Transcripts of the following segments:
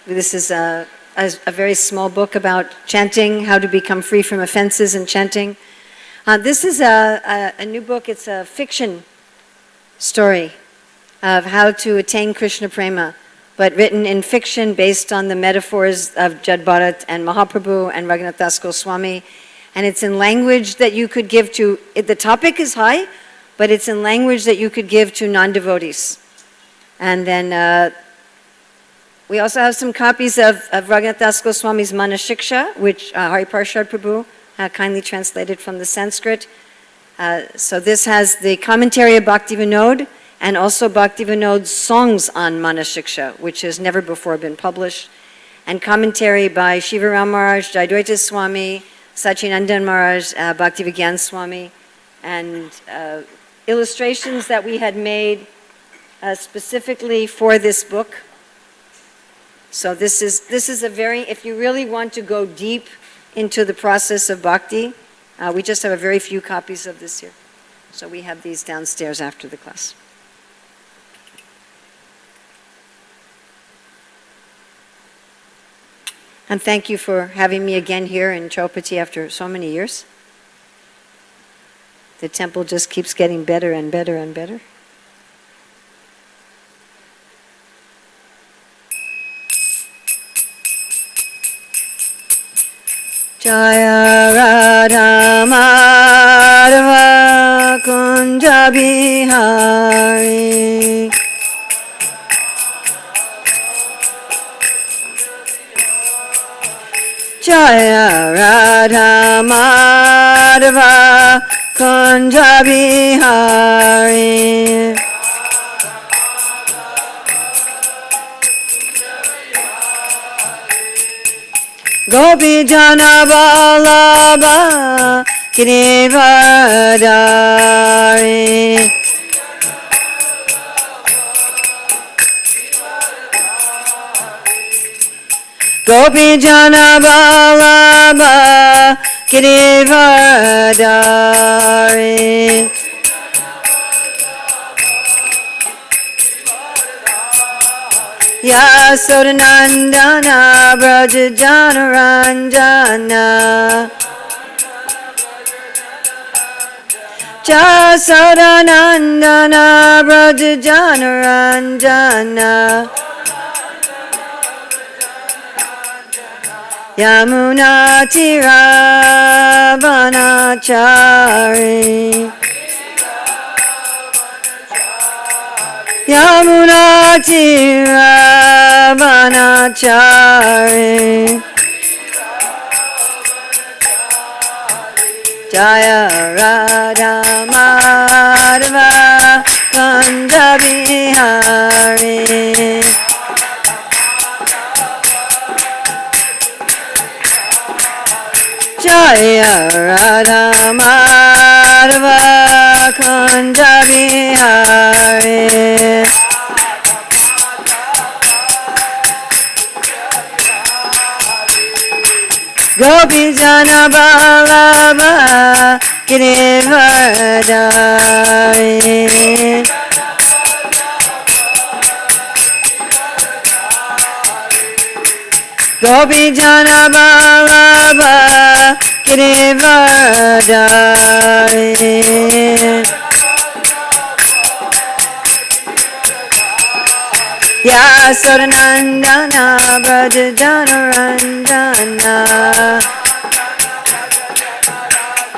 This is a very small book about chanting, how to become free from offenses in chanting. This is a new book. It's a fiction story of how to attain Krishna Prema, but written in fiction based on the metaphors of Jad Bharat and Mahaprabhu and Raghunath Das Goswami. And it's in language that you could give to, the topic is high, but it's in language that you could give to non-devotees. And then we also have some copies of Raghunath Das Goswami's Mana Shiksha, which Hari Parshad Prabhu kindly translated from the Sanskrit. So this has the commentary of Bhakti Vinod, and also Bhakti Vinod's songs on Mana Shiksha, which has never before been published, and commentary by Shivaram Maharaj, Jayadvaita Swami, Sachinandan Maharaj, Bhakti Vigyan Swami, and illustrations that we had made specifically for this book. So this is a very, if you really want to go deep into the process of bhakti, we just have a very few copies of this here. So we have these downstairs after the class. And thank you for having me again here in Chowpatty after so many years. The temple just keeps getting better and better and better. Jaya Radha Madhava Kunja Bihari Jaya Radha Madhava Kunja Bihari Gopi Jana Vallabha Girivardhari Gopi Jana Vallabha Girivardhari Yasodanandana Brajajana Ranjana Yasodanandana Brajajana Ranjana Yamuna Tiravanachari Yamuna Tiravanachari Jaya Radha Madhava Kunja Bihari Jaya Radha Madhava Kunja Bihari Gopi Jana Vallabha Girivardhari Gopi Jana Vallabha Girivardhari Yasodanandana Brajajana Ranjana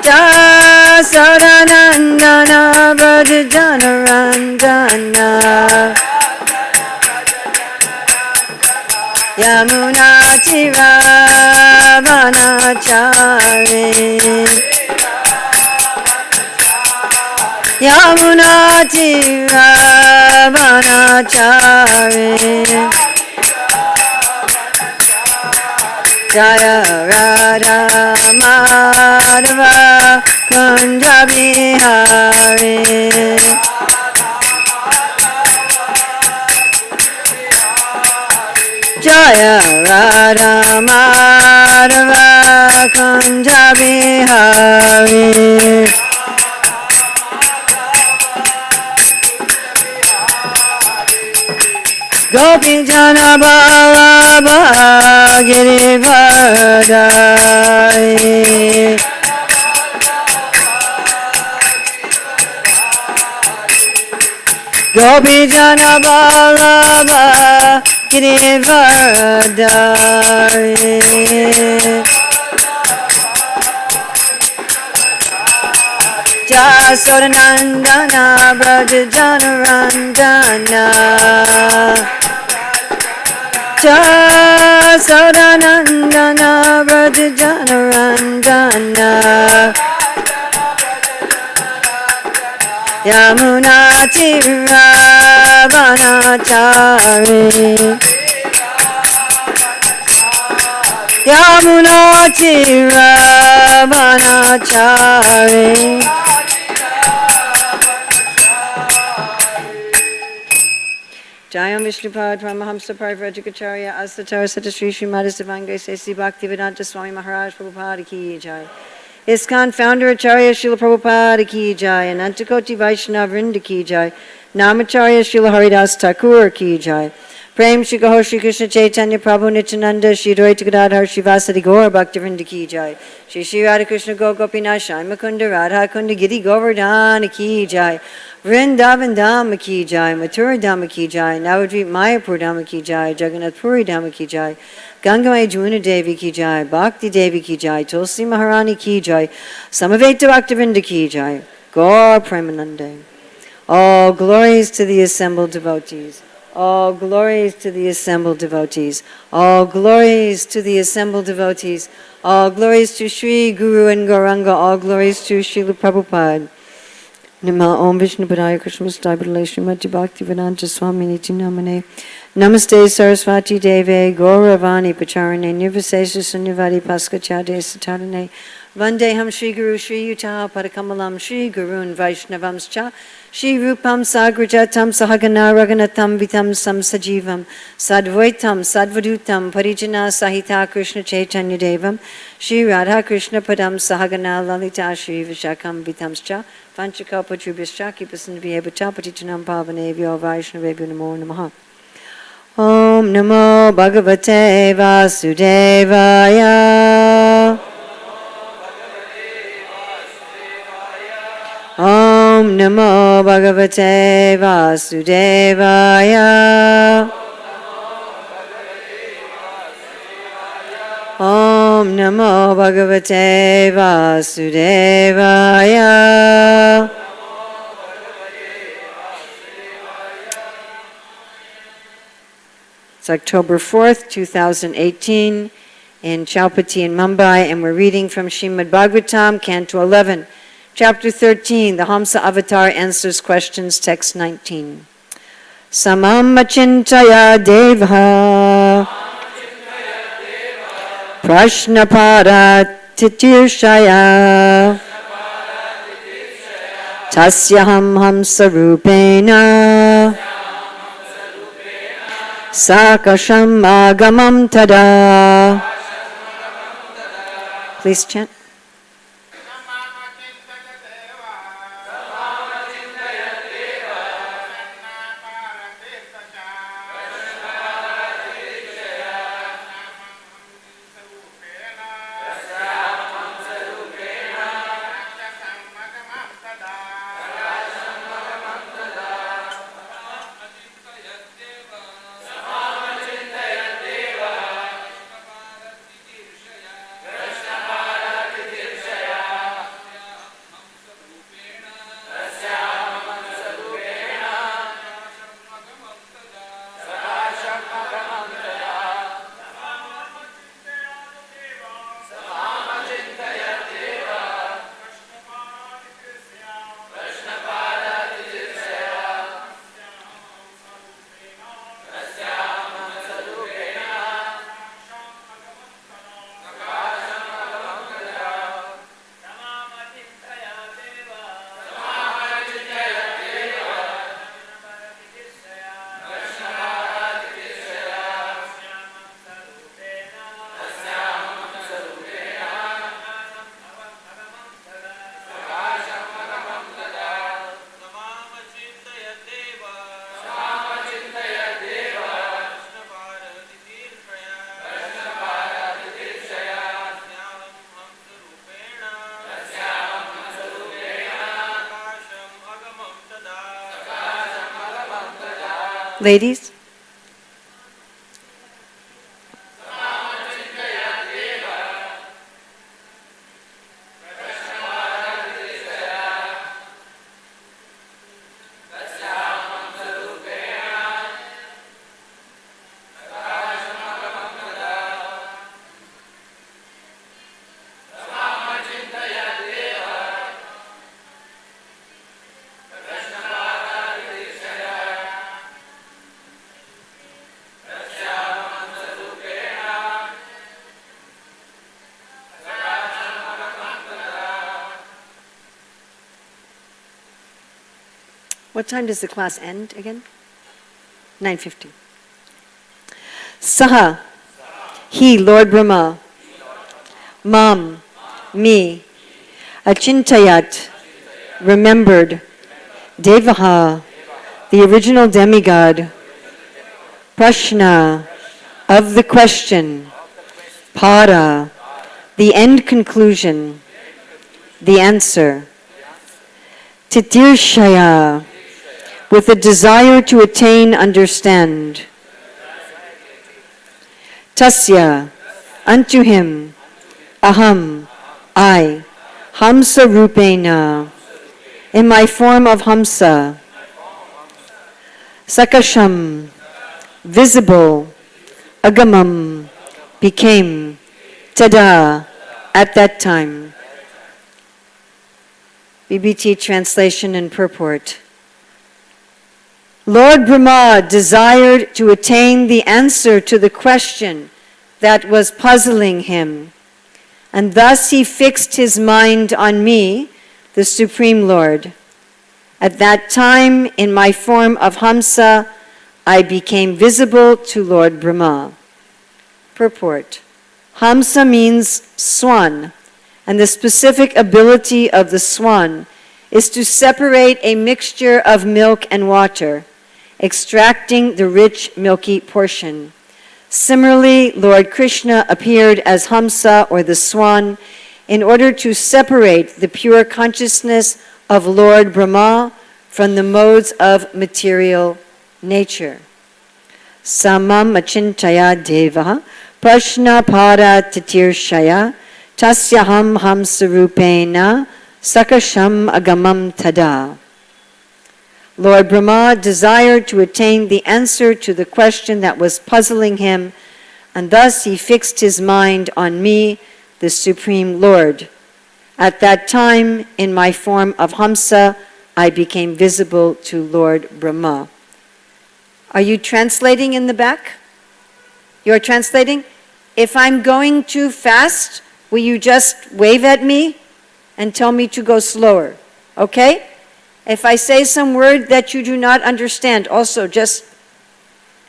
Yasodanandana Brajajana Ranjana Yamuna Tiravanachari Yamuna Tiravanachari Jaya Radha Madhava Kunja Bihari Jaya Radha Madhava Kunja Bihari Gopi Jana Vallabha Girivardhari Gopijana Vallabha Girivardhari Jasodanandana Brajajanarandana Jasodanandana Brajajanarandana Yamuna Tiravanachari Yamuna Tiravanachari Jayam Vishnupad Paramahamsa Parivrajikacharya Asatara Satasri Srimad Sivangai Sesi Bhaktivedanta Swami Maharaj Prabhupada Ki Jai ISKCON Founder Acharya Srila Prabhupada Ki Jai Anantakoti Vaishnava Vrinda Ki Jai Namacharya Srila Haridas Thakur Ki Jai Prem Shri Gaur Shri Krishna Chaitanya Prabhu Nityananda Shri Dvaita Gadadhar Shivasadi Gaur Bhaktivinoda Ki Jai Shri Shri Radha Krishna Go Gopinath Shai Mukunda Radha Kunda Giri Govardhana Ki Jai Vrindavan Dhama Ki Jai Mathura Dhama Ki Jai Navadvip Mayapur Dhama Ki Jai Jagannath Puri Dhama Ki Jai Gangamai Juna Devi Ki Jai Bhakti Devi Ki Jai Tulsi Maharani Ki Jai Samaveta Bhaktivinoda Ki Jai Gaur Premanande. All glories to the assembled devotees. All glories to the assembled devotees. All glories to the assembled devotees. All glories to Sri Guru and Gauranga. All glories to Srila Prabhupada. Nima Om Vishnu Padaya Krishna Stabile Srimati Bhaktivedanta Swami Niti Namane Namaste Saraswati Deve Gauravani Pacharane Nirvasesha Sunyavadi Paskachade Satarane Vandeham Shri Guru Shri Yuta Padakamalam Shri Gurun Vaishnavamscha Shri Rupam Sagrajatam Sahagana Raganatam Vitam Samsajivam Sadvaitam Sadvadutam Parijana Sahita Krishna Chaitanya Devam Shri Radha Krishna Padam Sahagana Lalita Shri Vishakam Vitamscha Panchakalpatrubhyascha Kipasandviyabhata Patitanam Pavanevyo Vaishnavebhyo Namo Namaha Om Namo Bhagavate Vasudevaya Om Namo Bhagavate Vasudevaya Om Namo Bhagavate Vasudevaya It's October 4th, 2018 in Chowpatty in Mumbai, and we're reading from Srimad Bhagavatam, Canto 11, Chapter 13, the Hamsa Avatar answers questions, text 19. Samam achintaya deva prashna paratitirshaya tasyaham hamsa rupena sakasham agamam tada. Please chant. Ladies? What time does the class end again? 9:50. Saha, he, Lord Brahma, Mam, me, Achintayat, remembered, Devaha, the original demigod, Prashna, of the question, Para, the end conclusion, the answer, Titirshaya, with a desire to attain, understand. Tasya, unto him, aham, I, Hamsa Rupena, in my form of Hamsa, Sakasham, visible, Agamam, became, Tada, at that time. BBT translation and purport. Lord Brahma desired to attain the answer to the question that was puzzling him, and thus he fixed his mind on me, the Supreme Lord. At that time, in my form of Hamsa, I became visible to Lord Brahma. Purport. Hamsa means swan, and the specific ability of the swan is to separate a mixture of milk and water, extracting the rich, milky portion. Similarly, Lord Krishna appeared as Hamsa, or the swan, in order to separate the pure consciousness of Lord Brahma from the modes of material nature. Samam achintaya deva prashna para titirshaya tasyaham hamsarupena sakasham agamam tada. Lord Brahma desired to attain the answer to the question that was puzzling him, and thus he fixed his mind on me, the Supreme Lord. At that time, in my form of Hamsa, I became visible to Lord Brahma. Are you translating in the back? You're translating? If I'm going too fast, will you just wave at me and tell me to go slower? Okay? If I say some word that you do not understand, also just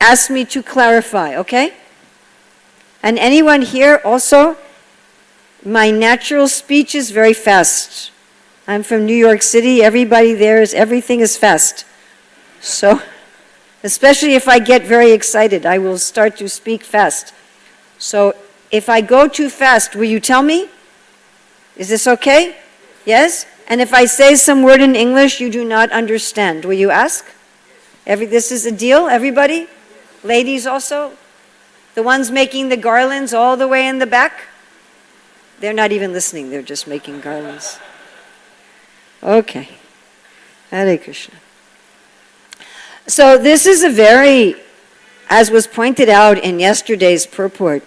ask me to clarify, okay? And anyone here also, my natural speech is very fast. I'm from New York City. Everybody there everything is fast. So, especially if I get very excited, I will start to speak fast. So, if I go too fast, will you tell me? Is this okay? Yes? And if I say some word in English you do not understand, will you ask? This is a deal, everybody? Ladies also? The ones making the garlands all the way in the back? They're not even listening, they're just making garlands. Okay. Hare Krishna. So this is a very, as was pointed out in yesterday's purport,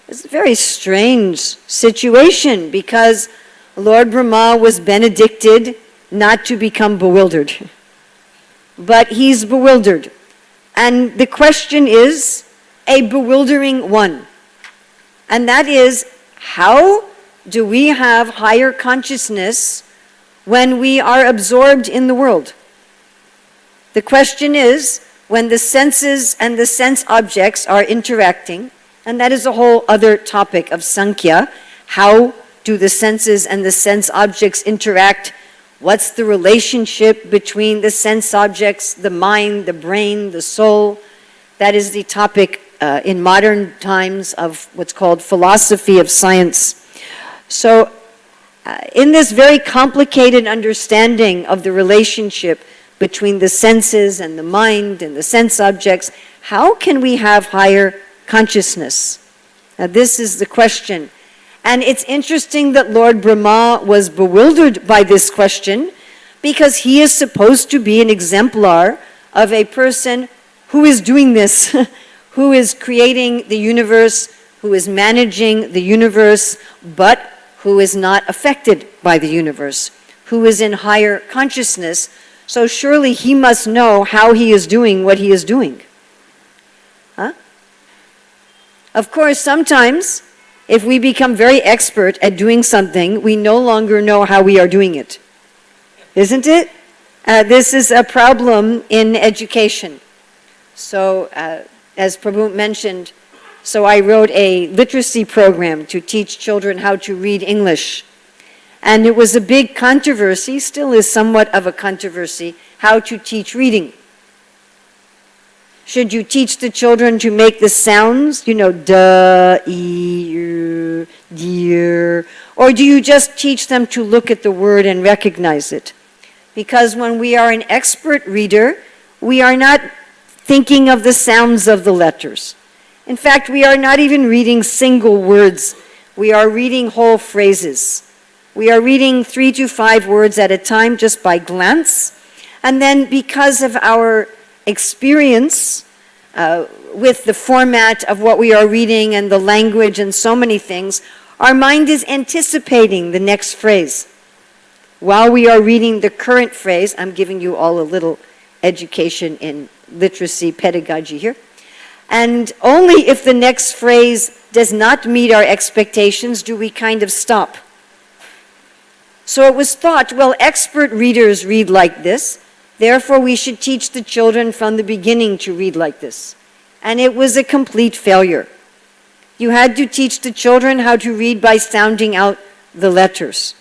it's a very strange situation because Lord Brahma was benedicted not to become bewildered. But he's bewildered. And the question is a bewildering one. And that is, how do we have higher consciousness when we are absorbed in the world? The question is, when the senses and the sense objects are interacting, and that is a whole other topic of Sankhya, how do the senses and the sense objects interact? What's the relationship between the sense objects, the mind, the brain, the soul? That is the topic in modern times of what's called philosophy of science. So in this very complicated understanding of the relationship between the senses and the mind and the sense objects, how can we have higher consciousness? Now this is the question. And it's interesting that Lord Brahma was bewildered by this question, because he is supposed to be an exemplar of a person who is doing this, who is creating the universe, who is managing the universe, but who is not affected by the universe, who is in higher consciousness. So surely he must know how he is doing what he is doing. Huh? Of course, sometimes if we become very expert at doing something, we no longer know how we are doing it. Isn't it? This is a problem in education. So, as Prabhu mentioned, so I wrote a literacy program to teach children how to read English. And it was a big controversy, still is somewhat of a controversy, how to teach reading. Should you teach the children to make the sounds, you know, da, e, dear, or do you just teach them to look at the word and recognize it? Because when we are an expert reader, we are not thinking of the sounds of the letters. In fact, we are not even reading single words. We are reading whole phrases. We are reading 3 to 5 words at a time just by glance. And then because of our experience with the format of what we are reading and the language and so many things, our mind is anticipating the next phrase. While we are reading the current phrase, I'm giving you all a little education in literacy pedagogy here, and only if the next phrase does not meet our expectations do we kind of stop. So it was thought, well, expert readers read like this, therefore we should teach the children from the beginning to read like this. And it was a complete failure. You had to teach the children how to read by sounding out the letters.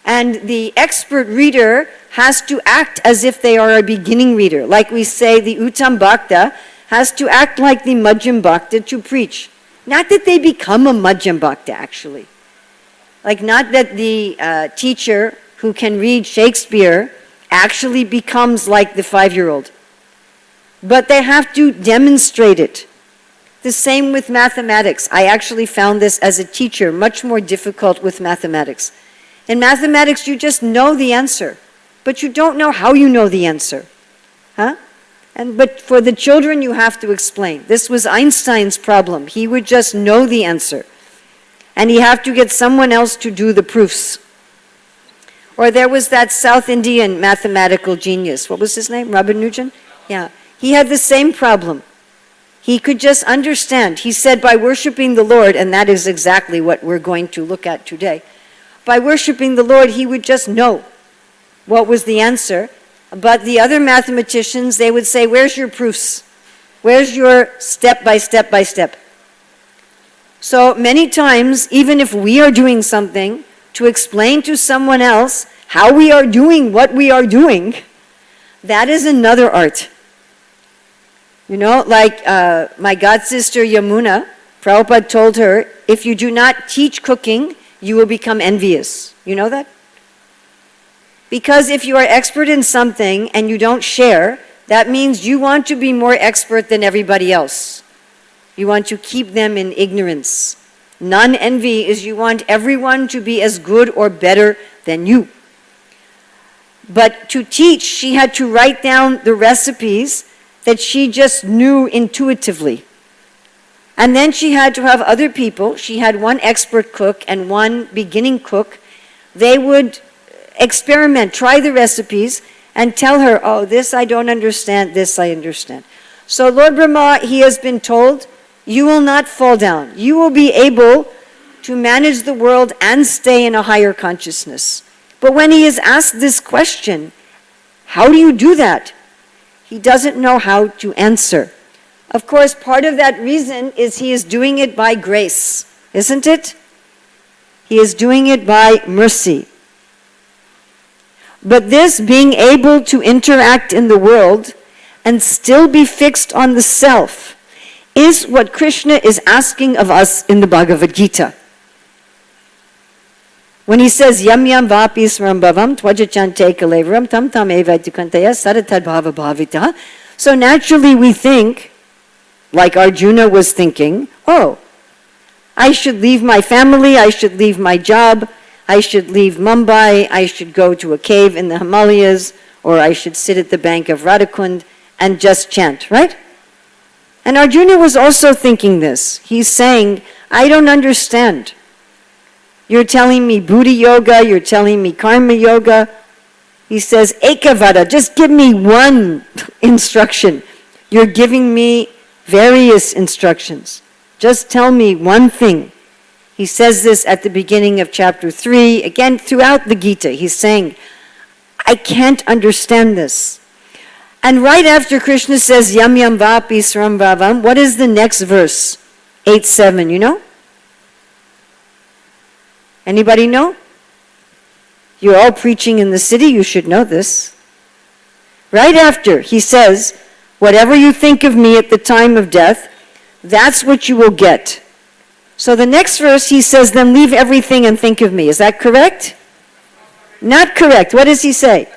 And the expert reader has to act as if they are a beginning reader. Like we say, the Uttam Bhakta has to act like the Madhyam Bhakta to preach. Not that they become a Madhyam Bhakta, actually. Like not that the teacher who can read Shakespeare actually becomes like the 5-year-old. But they have to demonstrate it. The same with mathematics. I actually found this as a teacher much more difficult with mathematics. In mathematics, you just know the answer, but you don't know how you know the answer. Huh? But for the children, you have to explain. This was Einstein's problem. He would just know the answer. And he had to get someone else to do the proofs. Or there was that South Indian mathematical genius. What was his name? Ramanujan? Yeah. He had the same problem. He could just understand. He said by worshiping the Lord, and that is exactly what we're going to look at today. By worshiping the Lord, he would just know what was the answer. But the other mathematicians, they would say, where's your proofs? Where's your step by step by step? So many times, even if we are doing something, to explain to someone else how we are doing what we are doing, that is another art. You know, like my godsister Yamuna, Prabhupada told her, if you do not teach cooking, you will become envious. You know that? Because if you are expert in something and you don't share, that means you want to be more expert than everybody else. You want to keep them in ignorance. Non-envy is you want everyone to be as good or better than you. But to teach, she had to write down the recipes that she just knew intuitively. And then she had to have other people. She had one expert cook and one beginning cook. They would experiment, try the recipes, and tell her, oh, this I don't understand, this I understand. So Lord Brahma, he has been told, you will not fall down. You will be able to manage the world and stay in a higher consciousness. But when he is asked this question, how do you do that? He doesn't know how to answer. Of course, part of that reason is he is doing it by grace, isn't it? He is doing it by mercy. But this being able to interact in the world and still be fixed on the self is what Krishna is asking of us in the Bhagavad Gita. When he says, Yam yam vapi srambhavam twajachante kalevaram tam tam eva dukantaya saratad bhava bhavita. So naturally we think, like Arjuna was thinking, oh, I should leave my family, I should leave my job, I should leave Mumbai, I should go to a cave in the Himalayas, or I should sit at the bank of Radhakund and just chant, right? And Arjuna was also thinking this. He's saying, I don't understand. You're telling me Buddha yoga, you're telling me karma yoga. He says, Ekavada, just give me one instruction. You're giving me various instructions. Just tell me one thing. He says this at the beginning of chapter 3. Again, throughout the Gita, he's saying, I can't understand this. And right after Krishna says, Yam yam vapi srambhavam, what is the next verse? 8-7, you know? Anybody know? You're all preaching in the city, you should know this. Right after, he says, whatever you think of me at the time of death, that's what you will get. So the next verse, he says, then leave everything and think of me. Is that correct? Not correct. What does he say?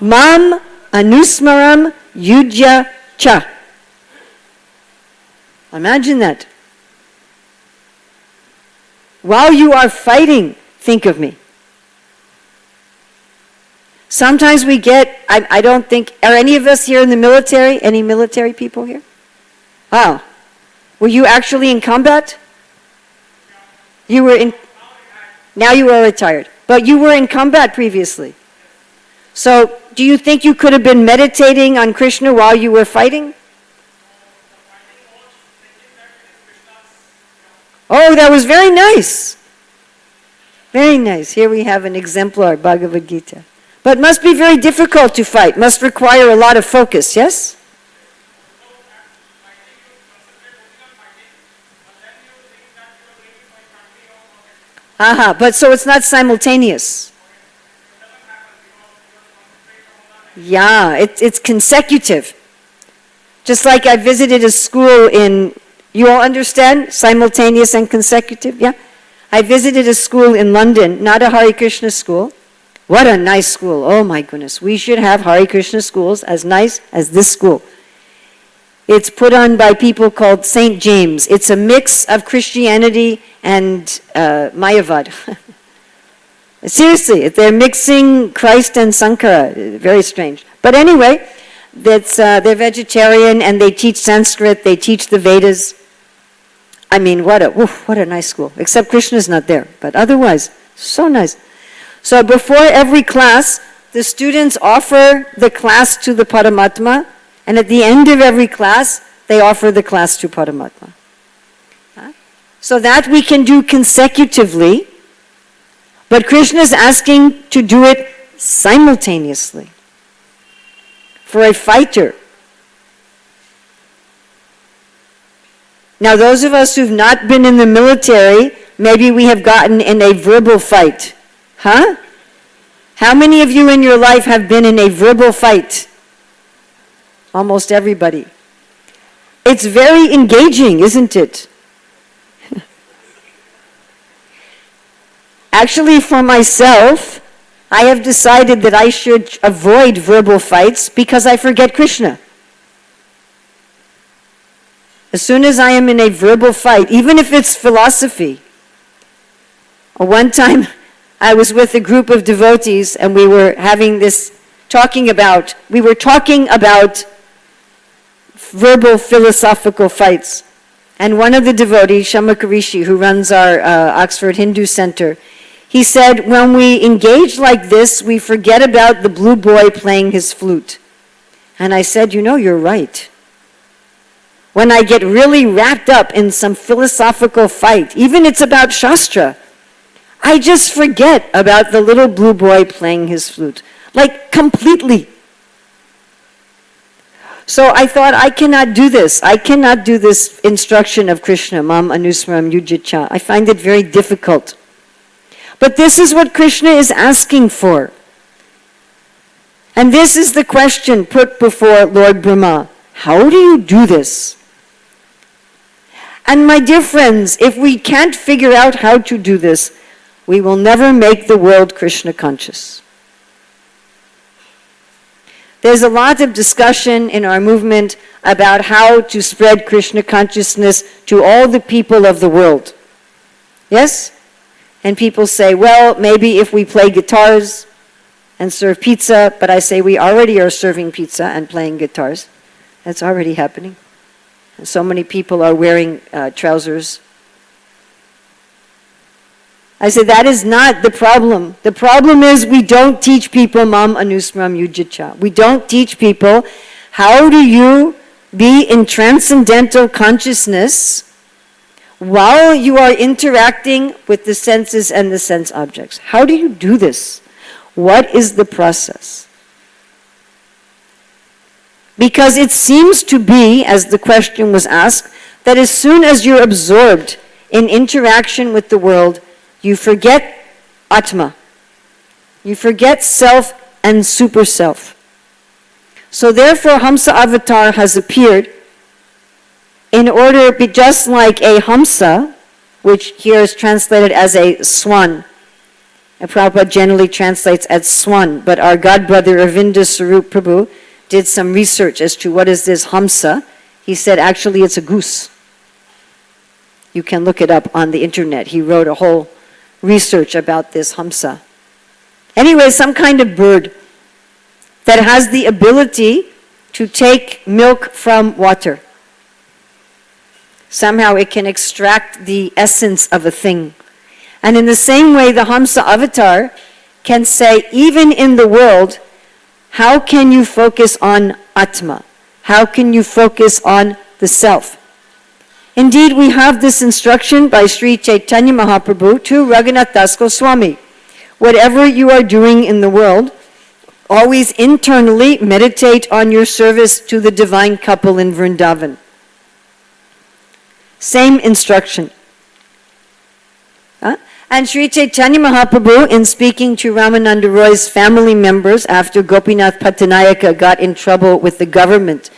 Mam anusmaram yujya cha. Imagine that. While you are fighting, think of me. Sometimes we get, I don't think, are any of us here in the military? Any military people here? Wow. Were you actually in combat? You were in, now you are retired. But you were in combat previously. So, do you think you could have been meditating on Krishna while you were fighting? Oh, that was very nice. Very nice. Here we have an exemplar, Bhagavad Gita. But must be very difficult to fight. Must require a lot of focus, yes? Aha, but so it's not simultaneous. Yeah, it's consecutive. Just like I visited a school in, you all understand? Simultaneous and consecutive, yeah? I visited a school in London, not a Hare Krishna school. What a nice school, oh my goodness. We should have Hare Krishna schools as nice as this school. It's put on by people called St. James. It's a mix of Christianity and Mayavad. Seriously, they're mixing Christ and Sankara. Very strange. But anyway, they're vegetarian and they teach Sanskrit, they teach the Vedas. I mean, what a nice school. Except Krishna's not there, but otherwise, so nice. So before every class, the students offer the class to the Paramatma, and at the end of every class, they offer the class to Paramatma. So that we can do consecutively, but Krishna is asking to do it simultaneously. For a fighter. Now those of us who've not been in the military, maybe we have gotten in a verbal fight. Huh? How many of you in your life have been in a verbal fight? Almost everybody. It's very engaging, isn't it? Actually, for myself, I have decided that I should avoid verbal fights because I forget Krishna. As soon as I am in a verbal fight, even if it's philosophy. One time, I was with a group of devotees and we were having this, talking about verbal philosophical fights. And one of the devotees, Shamaka Rishi, who runs our Oxford Hindu Center, he said, when we engage like this, we forget about the blue boy playing his flute. And I said, you know, you're right. When I get really wrapped up in some philosophical fight, even it's about Shastra, I just forget about the little blue boy playing his flute. Like, completely. So I thought, I cannot do this. I cannot do this instruction of Krishna, Mam Anusmaram Yujicha. I find it very difficult. But this is what Krishna is asking for. And this is the question put before Lord Brahma. How do you do this? And my dear friends, if we can't figure out how to do this, we will never make the world Krishna conscious. There's a lot of discussion in our movement about how to spread Krishna consciousness to all the people of the world. Yes? And people say, well, maybe if we play guitars and serve pizza, but I say we already are serving pizza and playing guitars. That's already happening. And so many people are wearing trousers. I say that is not the problem. The problem is we don't teach people mam anusmram yujicha. We don't teach people how do you be in transcendental consciousness while you are interacting with the senses and the sense objects. How do you do this? What is the process? Because it seems to be, as the question was asked, that as soon as you're absorbed in interaction with the world, you forget Atma. You forget self and super self. So therefore, Hamsa Avatar has appeared in order, just like a Hamsa, which here is translated as a swan. And Prabhupada generally translates as swan, but our godbrother Arvinda Sarup Prabhu did some research as to what is this Hamsa. He said actually it's a goose. You can look it up on the internet. He wrote a whole research about this Hamsa. Anyway, some kind of bird that has the ability to take milk from water. Somehow it can extract the essence of a thing. And in the same way, the Hamsa avatar can say, even in the world, how can you focus on Atma? How can you focus on the self? Indeed, we have this instruction by Sri Chaitanya Mahaprabhu to Raghunath Das Goswami. Whatever you are doing in the world, always internally meditate on your service to the divine couple in Vrindavan. Same instruction. And Sri Chaitanya Mahaprabhu, in speaking to Ramananda Roy's family members after Gopinath Pattanayaka got in trouble with the government,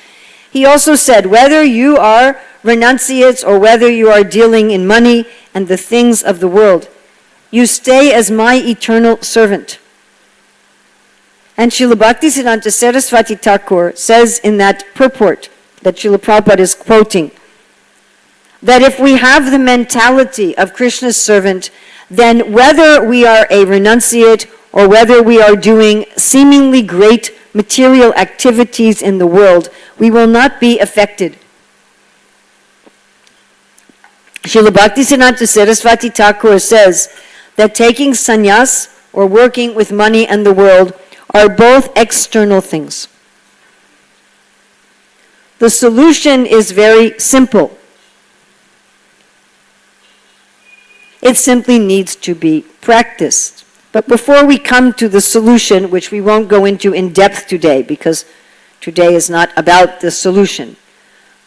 he also said, whether you are renunciates or whether you are dealing in money and the things of the world, you stay as my eternal servant. And Srila Bhaktisiddhanta Saraswati Thakur says in that purport that Srila Prabhupada is quoting, that if we have the mentality of Krishna's servant, then whether we are a renunciate or whether we are doing seemingly great material activities in the world, we will not be affected. Srila Bhaktisiddhanta Saraswati Thakur says that taking sannyas or working with money and the world are both external things. The solution is very simple. It simply needs to be practiced. But before we come to the solution, which we won't go into in depth today, because today is not about the solution,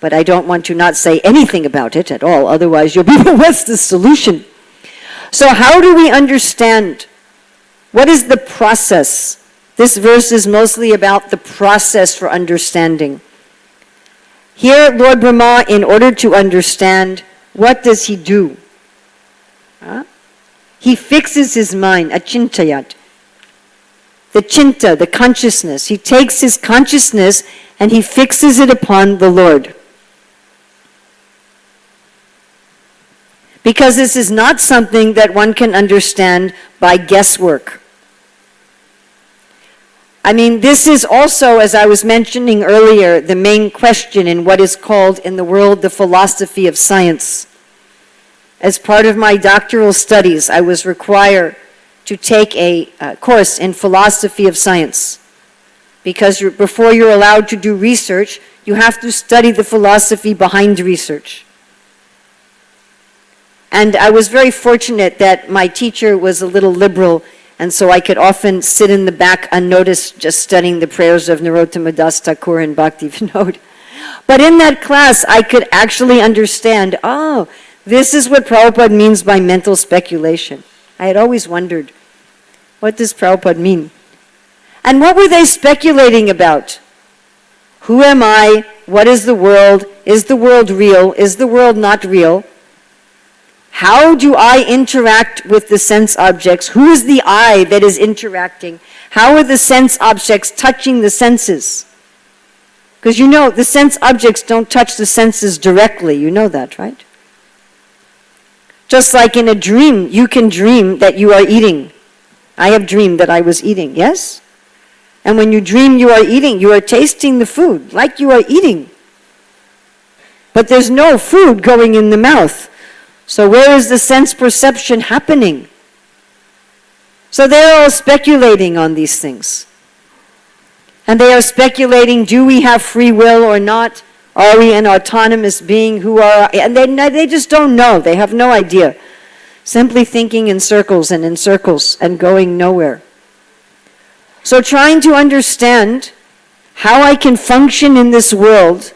but I don't want to not say anything about it at all, otherwise you'll be, what's the solution? So how do we understand? What is the process? This verse is mostly about the process for understanding. Here, Lord Brahma, in order to understand, what does he do? He fixes his mind, achintayat. The chinta, the consciousness. He takes his consciousness and he fixes it upon the Lord. Because this is not something that one can understand by guesswork. I mean, this is also, as I was mentioning earlier, the main question in what is called in the world the philosophy of science. As part of my doctoral studies, I was required to take a course in philosophy of science. Because before you're allowed to do research, you have to study the philosophy behind research. And I was very fortunate that my teacher was a little liberal, and so I could often sit in the back unnoticed just studying the prayers of Narottama Das Thakur and Bhakti Vinod. But in that class, I could actually understand, this is what Prabhupada means by mental speculation. I had always wondered, what does Prabhupada mean? And what were they speculating about? Who am I? What is the world? Is the world real? Is the world not real? How do I interact with the sense objects? Who is the I that is interacting? How are the sense objects touching the senses? Because you know, the sense objects don't touch the senses directly. You know that, right? Just like in a dream, you can dream that you are eating. I have dreamed that I was eating, yes? And when you dream you are eating, you are tasting the food like you are eating. But there's no food going in the mouth. So where is the sense perception happening? So they're all speculating on these things. And they are speculating, do we have free will or not? Are we an autonomous being? And they just don't know. They have no idea. Simply thinking in circles and going nowhere. So trying to understand how I can function in this world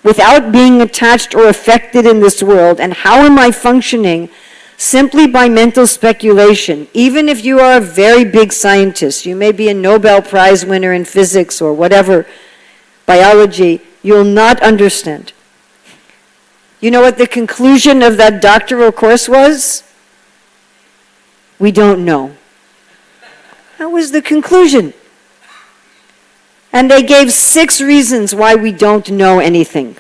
without being attached or affected in this world, and how am I functioning simply by mental speculation. Even if you are a very big scientist, you may be a Nobel Prize winner in physics or whatever, biology, you'll not understand. You know what the conclusion of that doctoral course was? We don't know. That was the conclusion. And they gave 6 reasons why we don't know anything.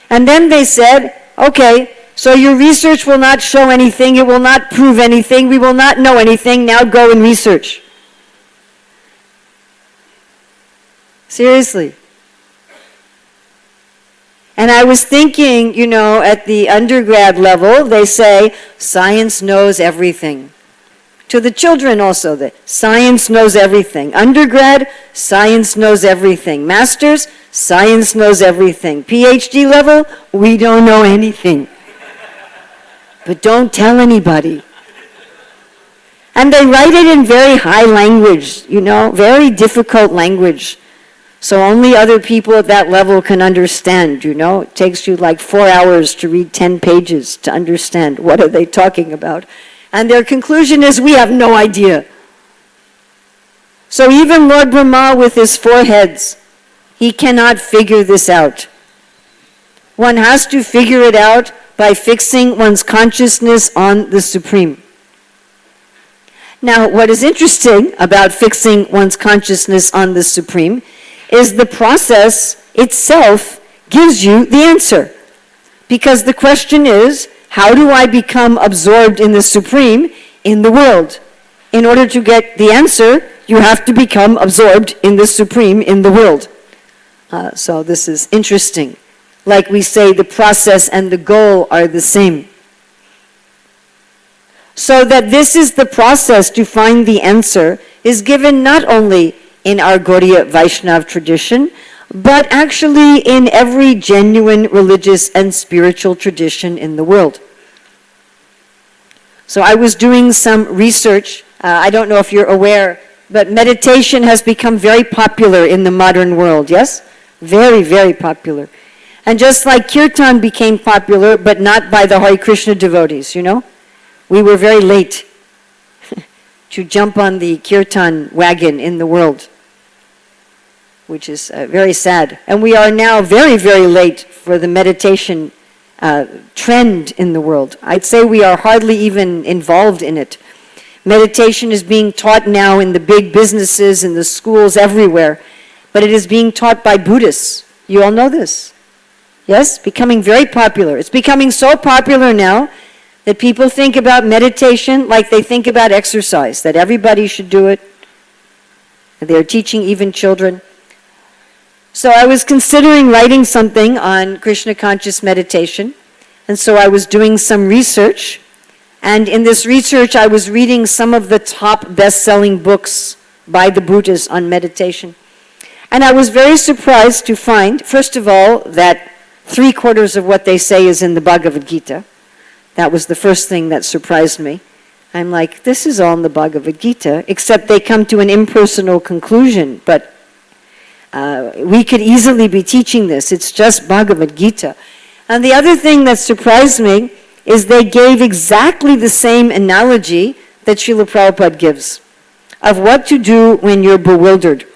And then they said, okay, so your research will not show anything, it will not prove anything, we will not know anything, now go and research. Seriously. And I was thinking, you know, at the undergrad level, they say, science knows everything. To the children also, that science knows everything. Undergrad, science knows everything. Masters, science knows everything. PhD level, we don't know anything. But don't tell anybody. And they write it in very high language, you know, very difficult language. So only other people at that level can understand, you know. It takes you like 4 hours to read 10 pages to understand what are they talking about. And their conclusion is, we have no idea. So even Lord Brahma with his 4 heads, he cannot figure this out. One has to figure it out by fixing one's consciousness on the Supreme. Now, what is interesting about fixing one's consciousness on the Supreme is the process itself gives you the answer. Because the question is, how do I become absorbed in the Supreme in the world? In order to get the answer, you have to become absorbed in the Supreme in the world. So this is interesting. Like we say, the process and the goal are the same. So that this is the process to find the answer is given not only in our Gaudiya Vaishnav tradition, but actually in every genuine religious and spiritual tradition in the world. So I was doing some research. I don't know if you're aware, but meditation has become very popular in the modern world, yes? Very, very popular. And just like kirtan became popular, but not by the Hare Krishna devotees, you know? We were very late to jump on the kirtan wagon in the world, which is very sad. And we are now very, very late for the meditation trend in the world. I'd say we are hardly even involved in it. Meditation is being taught now in the big businesses, in the schools, everywhere. But it is being taught by Buddhists. You all know this. Yes? Becoming very popular. It's becoming so popular now that people think about meditation like they think about exercise, that everybody should do it. They're teaching even children. So I was considering writing something on Krishna conscious meditation, and so I was doing some research, and in this research I was reading some of the top best-selling books by the Buddhists on meditation. And I was very surprised to find, first of all, that 3/4 of what they say is in the Bhagavad Gita. That was the first thing that surprised me. I'm like, this is all in the Bhagavad Gita, except they come to an impersonal conclusion, but we could easily be teaching this. It's just Bhagavad Gita. And the other thing that surprised me is they gave exactly the same analogy that Srila Prabhupada gives of what to do when you're bewildered.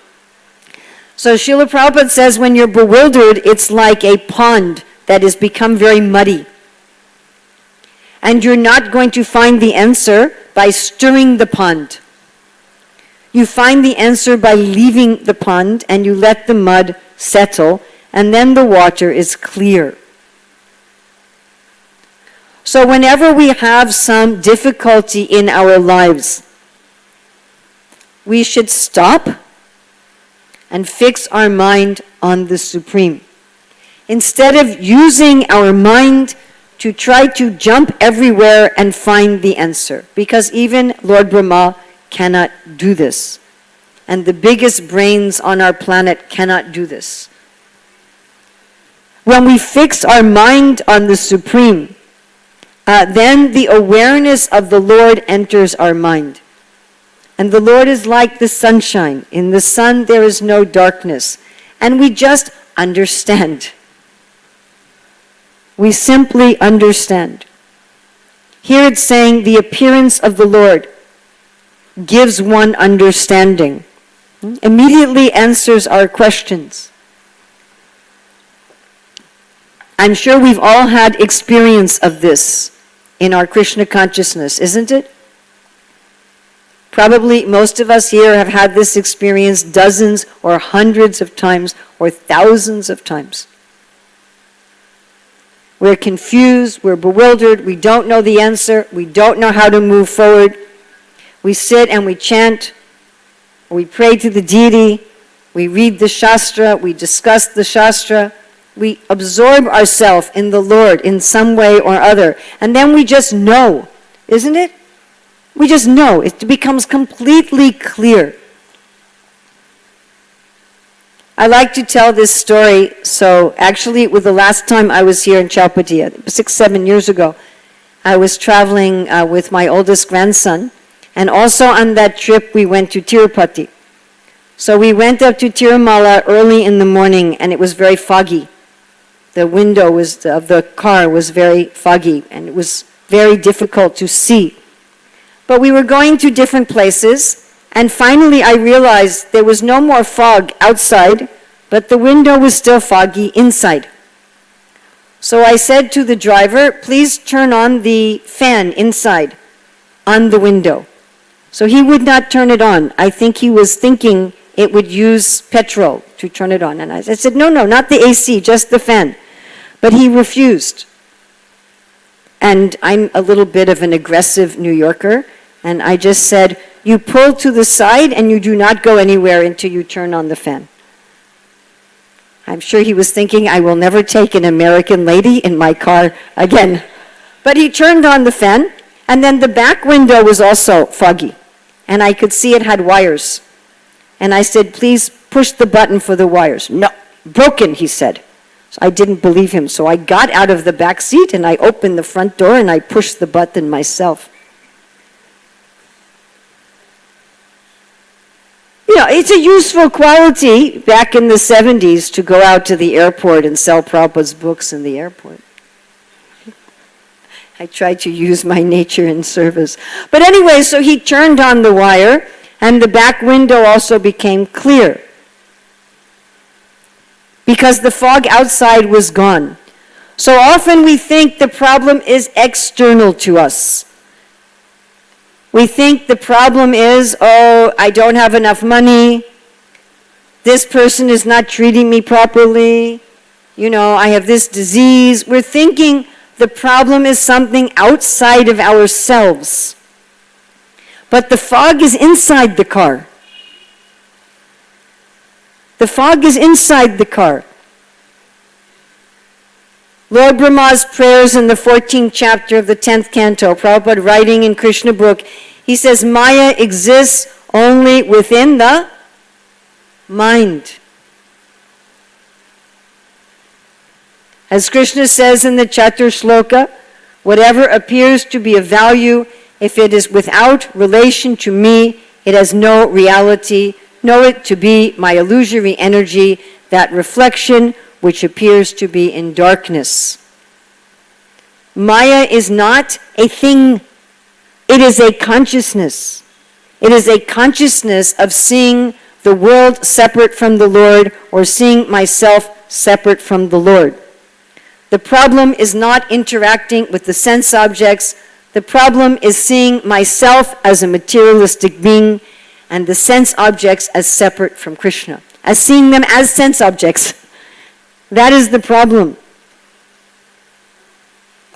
So Srila Prabhupada says when you're bewildered, it's like a pond that has become very muddy. And you're not going to find the answer by stirring the pond. You find the answer by leaving the pond and you let the mud settle, and then the water is clear. So whenever we have some difficulty in our lives, we should stop and fix our mind on the Supreme. Instead of using our mind to try to jump everywhere and find the answer. Because even Lord Brahma cannot do this. And the biggest brains on our planet cannot do this. When we fix our mind on the Supreme, then the awareness of the Lord enters our mind. And the Lord is like the sunshine. In the sun there is no darkness. And we just understand. We simply understand. Here it's saying the appearance of the Lord gives one understanding. Immediately answers our questions. I'm sure we've all had experience of this in our Krishna consciousness, isn't it? Probably most of us here have had this experience dozens or hundreds of times or thousands of times. We're confused, we're bewildered, we don't know the answer, we don't know how to move forward. We sit and we chant, we pray to the deity, we read the Shastra, we discuss the Shastra, we absorb ourselves in the Lord in some way or other, and then we just know, isn't it? We just know. It becomes completely clear. I like to tell this story. So actually, with the last time I was here in Chowpatty, 6-7 years ago, I was traveling with my oldest grandson. And also on that trip, we went to Tirupati. So we went up to Tirumala early in the morning, and it was very foggy. The window of the car was very foggy, and it was very difficult to see. But we were going to different places, and finally I realized there was no more fog outside, but the window was still foggy inside. So I said to the driver, please turn on the fan inside on the window. So he would not turn it on. I think he was thinking it would use petrol to turn it on. And I said, no, not the AC, just the fan. But he refused. And I'm a little bit of an aggressive New Yorker, and I just said, you pull to the side and you do not go anywhere until you turn on the fan. I'm sure he was thinking, I will never take an American lady in my car again. But he turned on the fan, and then the back window was also foggy, and I could see it had wires. And I said, please push the button for the wires. No, broken, he said. So I didn't believe him, so I got out of the back seat and I opened the front door and I pushed the button myself. You know, it's a useful quality back in the 70s to go out to the airport and sell Prabhupada's books in the airport. I tried to use my nature in service. But anyway, so he turned on the wire and the back window also became clear, because the fog outside was gone. So often we think the problem is external to us. We think the problem is, oh, I don't have enough money, this person is not treating me properly, you know, I have this disease. We're thinking the problem is something outside of ourselves. But the fog is inside the car. The fog is inside the car. Lord Brahma's prayers in the 14th chapter of the 10th canto, Prabhupada writing in Krishna book, he says, Maya exists only within the mind. As Krishna says in the Chatur Shloka, whatever appears to be of value, if it is without relation to me, it has no reality. Know it to be my illusory energy, that reflection which appears to be in darkness. Maya is not a thing. It is a consciousness. It is a consciousness of seeing the world separate from the Lord, or seeing myself separate from the Lord. The problem is not interacting with the sense objects. The problem is seeing myself as a materialistic being and the sense objects as separate from Krishna, as seeing them as sense objects. That is the problem.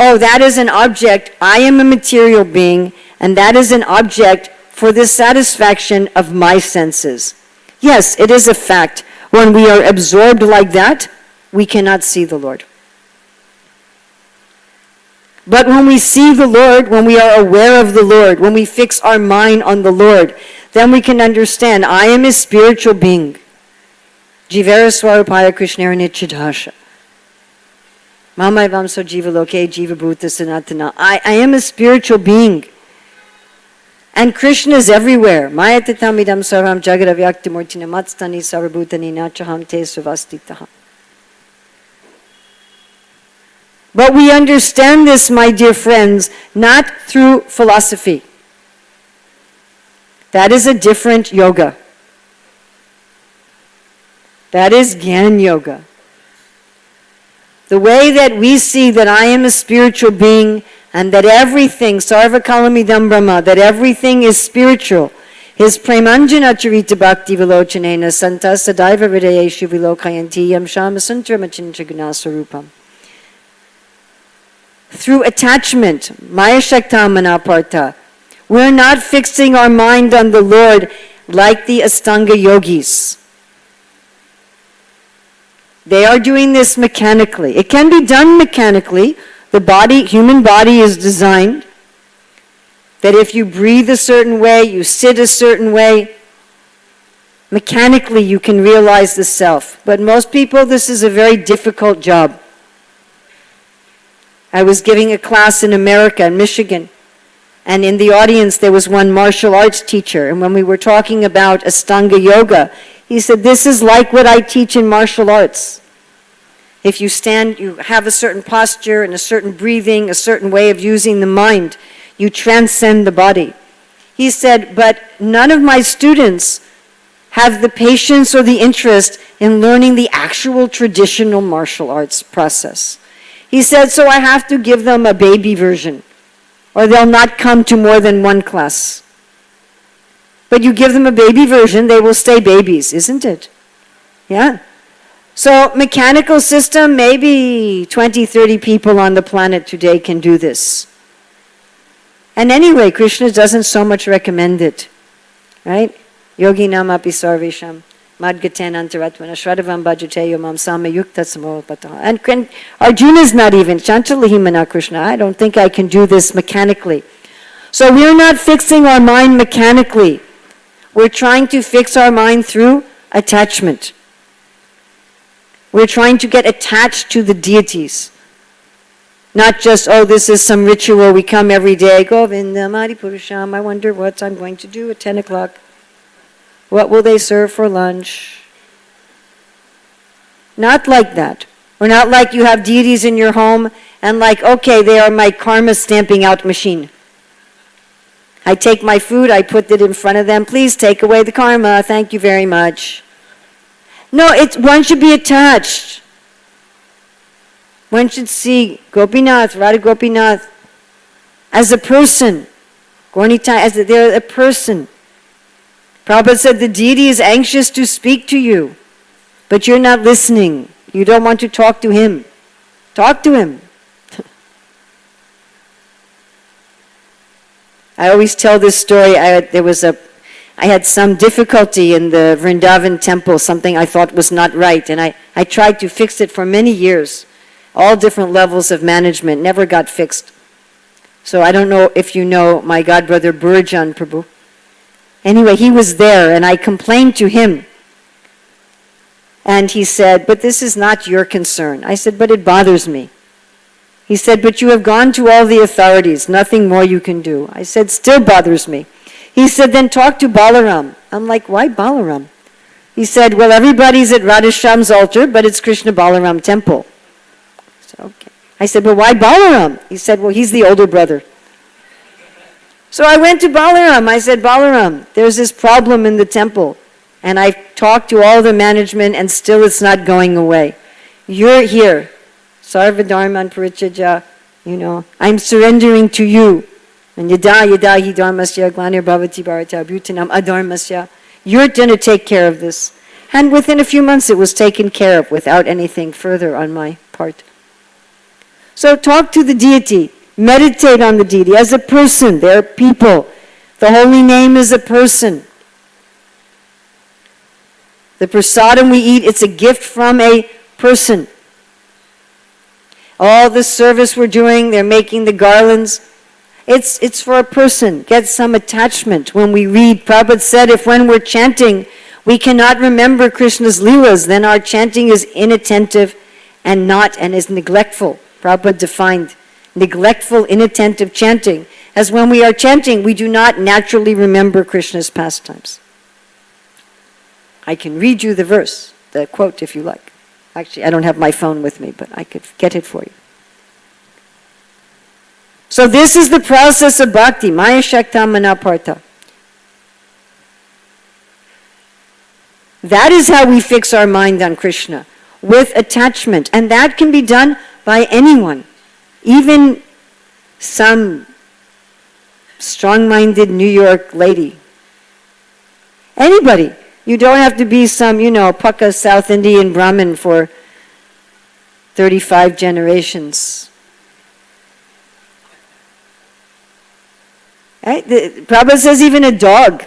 Oh, that is an object. I am a material being, and that is an object for the satisfaction of my senses. Yes, it is a fact. When we are absorbed like that, we cannot see the Lord. But when we see the Lord, when we are aware of the Lord, when we fix our mind on the Lord, then we can understand, I am a spiritual being. Jivara Swarupaya Krishnara Nichidhasha. Mamaivam so jiva loke jiva bhuta sanatana. I am a spiritual being. And Krishna is everywhere. Maya tatamidam sarvam jagadavyakti murtina matstani sarvabhutani nachaham te savastitaha. But we understand this, my dear friends, not through philosophy. That is a different yoga. That is Gyan Yoga. The way that we see that I am a spiritual being and that everything, Sarva Kalamidam Brahma, that everything is spiritual, is Premanjana Charita Bhakti Vilochanena Santa Sadaiva Hridayeshu Vilokayanti Yam Shama Suntramacincha Gunasarupam. Through attachment, Maya Shaktamana Partha, we're not fixing our mind on the Lord like the Astanga yogis. They are doing this mechanically. It can be done mechanically. The body, human body is designed that if you breathe a certain way, you sit a certain way, mechanically you can realize the self. But most people, this is a very difficult job. I was giving a class in America, in Michigan, and in the audience there was one martial arts teacher, and when we were talking about Astanga Yoga, he said, this is like what I teach in martial arts. If you stand, you have a certain posture and a certain breathing, a certain way of using the mind. You transcend the body. He said, but none of my students have the patience or the interest in learning the actual traditional martial arts process. He said, so I have to give them a baby version, or they'll not come to more than one class. But you give them a baby version, they will stay babies, isn't it? Yeah. So mechanical system, maybe 20, 30 people on the planet today can do this. And anyway, Krishna doesn't so much recommend it. Right? Yogi namapi sarvesham madgaten antaratvana shraddhavam bhajate yomam sama yukta samopataha. And Arjuna's not even, Chantalahimana Krishna, I don't think I can do this mechanically. So we're not fixing our mind mechanically. We're trying to fix our mind through attachment. We're trying to get attached to the deities. Not just, oh, this is some ritual, we come every day, Govinda, Madi Purusham, I wonder what I'm going to do at 10 o'clock. What will they serve for lunch? Not like that. Or not like you have deities in your home and like, okay, they are my karma stamping out machine. I take my food, I put it in front of them, please take away the karma, thank you very much. No, one should be attached. One should see Gopinath, Radha Gopinath, as a person. Gornita, as they're a person. Prabhupada said the deity is anxious to speak to you, but you're not listening. You don't want to talk to him. Talk to him. I always tell this story. I had some difficulty in the Vrindavan temple, something I thought was not right, and I tried to fix it for many years. All different levels of management, never got fixed. So I don't know if you know my godbrother Burjan Prabhu. Anyway, he was there, and I complained to him. And he said, but this is not your concern. I said, but it bothers me. He said, but you have gone to all the authorities, nothing more you can do. I said, still bothers me. He said, then talk to Balaram. I'm like, why Balaram? He said, well, everybody's at Radhashyam's altar, but it's Krishna Balaram temple. So, okay. I said, but why Balaram? He said, well, he's the older brother. So I went to Balaram. I said, Balaram, there's this problem in the temple. And I've talked to all the management and still it's not going away. You're here. So Sarvadharman parichaja, I'm surrendering to you. And yada yada hi dharmasya glanir bhavati bharata bhutanam adharmasya. You're going to take care of this. And within a few months it was taken care of without anything further on my part. So talk to the deity. Meditate on the deity as a person. They're people. The holy name is a person. The prasadam we eat, it's a gift from a person. All the service we're doing, they're making the garlands. It's for a person. Get some attachment. When we read, Prabhupada said, if when we're chanting, we cannot remember Krishna's leelas, then our chanting is inattentive and is neglectful. Prabhupada defined neglectful, inattentive chanting as when we are chanting, we do not naturally remember Krishna's pastimes. I can read you the verse, the quote if you like. Actually, I don't have my phone with me, but I could get it for you. So this is the process of bhakti, Maya Shakta Manapartha. That is how we fix our mind on Krishna, with attachment. And that can be done by anyone, even some strong-minded New York lady. Anybody. You don't have to be some, Pukka South Indian Brahmin for 35 generations. Right? Prabhupada says even a dog,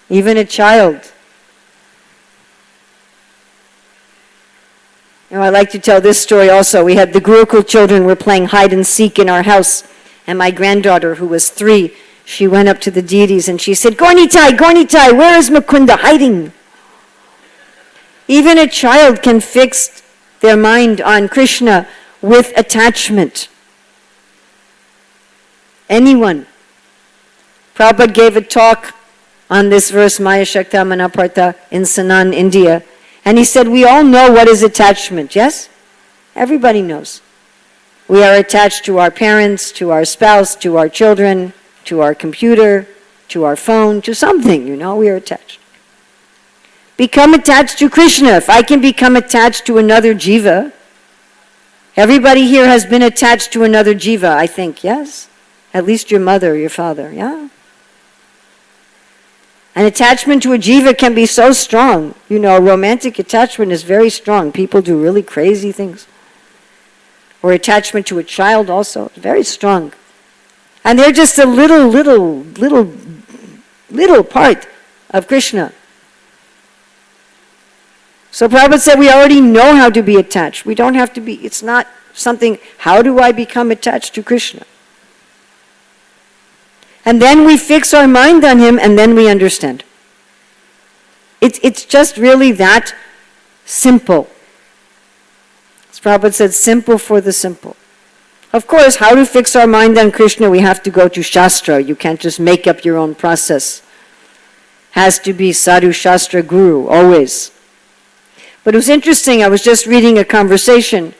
even a child. I like to tell this story also. We had the Gurukul children were playing hide and seek in our house, and my granddaughter, who was 3, she went up to the deities and she said, Gornitai, where is Mukunda hiding? Even a child can fix their mind on Krishna with attachment. Anyone. Prabhupada gave a talk on this verse, Maya Shakta Manapartha, in Sanan, India. And he said, we all know what is attachment, yes? Everybody knows. We are attached to our parents, to our spouse, to our children, to our computer, to our phone, to something, we are attached. Become attached to Krishna. If I can become attached to another jiva, everybody here has been attached to another jiva, I think, yes? At least your mother, your father, yeah? An attachment to a jiva can be so strong. Romantic attachment is very strong. People do really crazy things. Or attachment to a child also, very strong. And they're just a little part of Krishna. So Prabhupada said we already know how to be attached. We don't have to be, it's not something, how do I become attached to Krishna? And then we fix our mind on him and then we understand. It's just really that simple. As Prabhupada said, simple for the simple. Of course, how to fix our mind on Krishna, we have to go to Shastra. You can't just make up your own process. Has to be Sadhu Shastra Guru, always. But it was interesting, I was just reading a conversation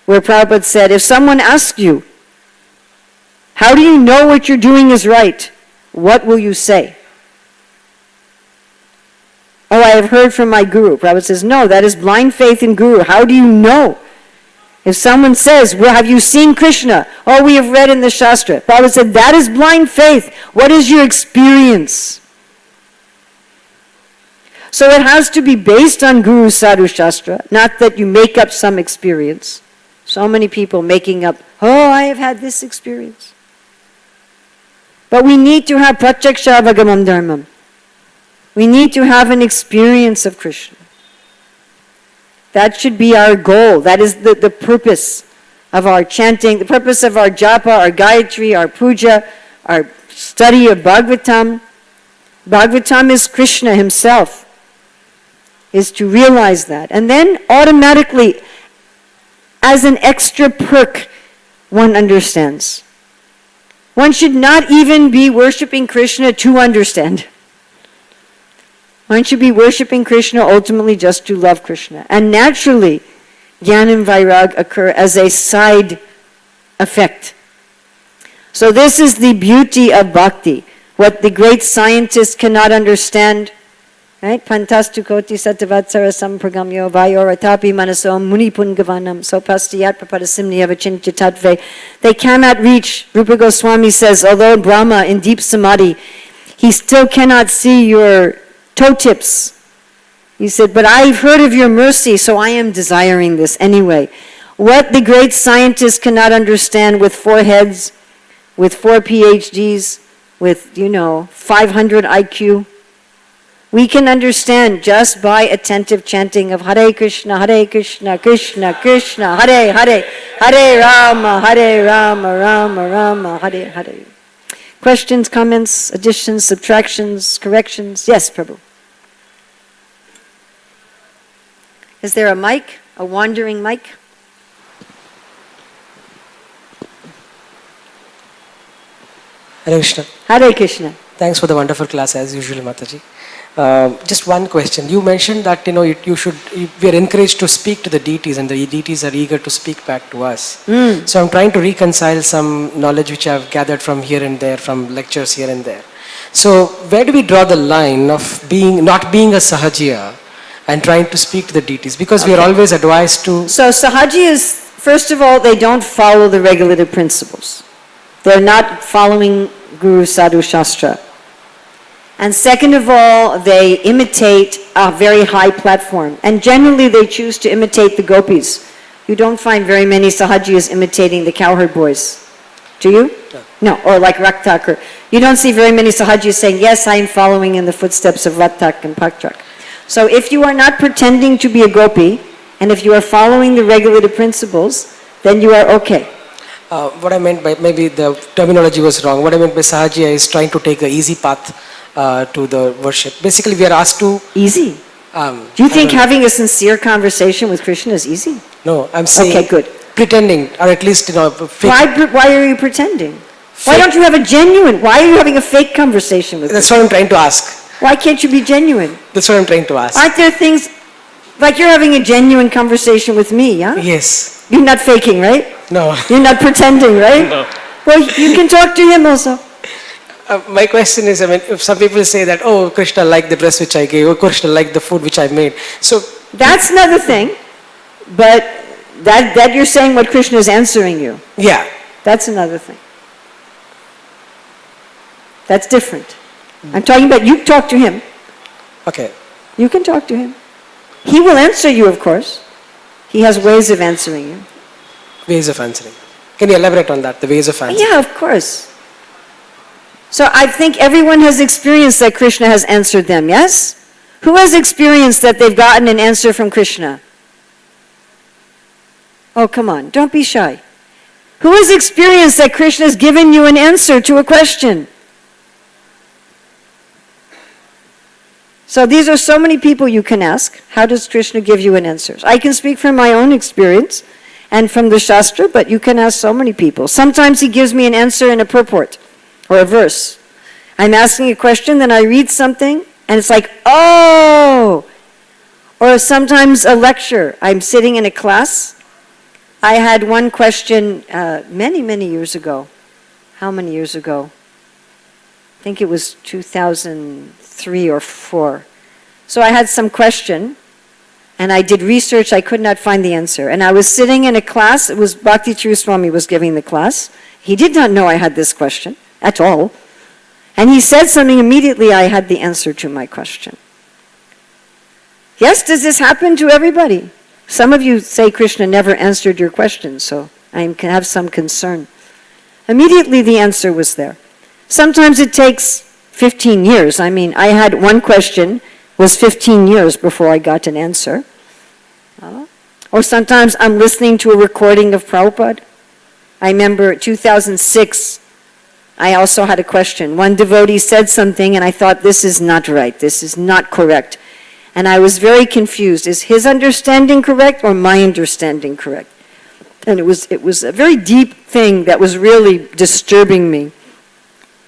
where Prabhupada said, if someone asks you, how do you know what you're doing is right? What will you say? Oh, I have heard from my Guru. Prabhupada says, no, that is blind faith in Guru. How do you know? If someone says, well, have you seen Krishna? Oh, we have read in the Shastra. Prabhupada said, that is blind faith. What is your experience? So it has to be based on Guru Sadhu Shastra, not that you make up some experience. So many people making up, oh, I have had this experience. But we need to have pratyaksha avagamam dharmam. We need to have an experience of Krishna. That should be our goal. That is the purpose of our chanting, the purpose of our japa, our gayatri, our puja, our study of Bhagavatam. Bhagavatam is Krishna himself, is to realize that. And then automatically, as an extra perk, one understands. One should not even be worshipping Krishna to understand. One should be worshipping Krishna ultimately just to love Krishna. And naturally, Jnana and Vairag occur as a side effect. So this is the beauty of bhakti. What the great scientists cannot understand, Right? Pantastu koti satavatsara sampragamyo vayoratapi manaso munipungavanam sopastiyat papadasimniyava chinchitatve. They cannot reach, Rupa Goswami says, although Brahma in deep samadhi, he still cannot see your toe tips. He said, but I've heard of your mercy, so I am desiring this anyway. What the great scientists cannot understand with 4 heads, with 4 PhDs, with, 500 IQ, we can understand just by attentive chanting of Hare Krishna, Krishna Krishna, Hare Hare, Hare Rama, Rama Rama, Hare Hare. Questions, comments, additions, subtractions, corrections? Yes, Prabhu. Is there a mic? A wandering mic? Hare Krishna. Hare Krishna. Thanks for the wonderful class as usual, Mataji. Just one question. You mentioned that we are encouraged to speak to the deities, and the deities are eager to speak back to us. So I'm trying to reconcile some knowledge which I've gathered from here and there, from lectures here and there. So where do we draw the line of not being a sahajiya and trying to speak to the deities? Because we are always advised to. So sahajiyas, first of all, they don't follow the regulative principles. They're not following Guru Sadhu Shastra. And second of all, they imitate a very high platform. And generally they choose to imitate the gopis. You don't find very many sahajiyas imitating the cowherd boys. Do you? No. Or like Raktak. You don't see very many sahajiyas saying, yes, I am following in the footsteps of Raktak and Paktrak. So if you are not pretending to be a gopi, and if you are following the regulative principles, then you are okay. What I meant by, maybe the terminology was wrong, what I meant by sahajiya is trying to take an easy path to the worship. Basically, we are asked to. Easy? Do you think having a sincere conversation with Krishna is easy? No, I'm saying. Okay, good. Pretending, or at least, fake. Why are you pretending? Why don't you have a genuine? Why are you having a fake conversation with That's Krishna? what I'm trying to ask. Why can't you be genuine? That's what I'm trying to ask. Aren't there things, like you're having a genuine conversation with me, yeah? Yes. You're not faking, right? No. You're not pretending, right? No. Well, you can talk to him also. My question is, if some people say that, oh, Krishna liked the dress which I gave, or Krishna liked the food which I made. So that's another thing, but that you're saying what Krishna is answering you. Yeah. That's another thing. That's different. I'm talking about you talk to him. Okay. You can talk to him. He will answer you, of course. He has ways of answering you. Ways of answering. Can you elaborate on that, the ways of answering? Yeah, of course. So I think everyone has experienced that Krishna has answered them, yes? Who has experienced that they've gotten an answer from Krishna? Oh, come on, don't be shy. Who has experienced that Krishna has given you an answer to a question? So these are so many people you can ask. How does Krishna give you an answer? I can speak from my own experience and from the Shastra, but you can ask so many people. Sometimes he gives me an answer in a purport or a verse. I'm asking a question, then I read something, and it's like, oh! Or sometimes a lecture. I'm sitting in a class. I had one question many, many years ago. How many years ago? I think it was 2003 or 4. So I had some question, and I did research. I could not find the answer. And I was sitting in a class. It was Bhakti Swami was giving the class. He did not know I had this question at all. And he said something immediately. I had the answer to my question. Yes, does this happen to everybody? Some of you say Krishna never answered your question, so I can have some concern. Immediately the answer was there. Sometimes it takes 15 years. I mean, I had one question, was 15 years before I got an answer. Or sometimes I'm listening to a recording of Prabhupada. I remember 2006, I also had a question. One devotee said something and I thought, this is not right, this is not correct. And I was very confused. Is his understanding correct or my understanding correct? And it was a very deep thing that was really disturbing me.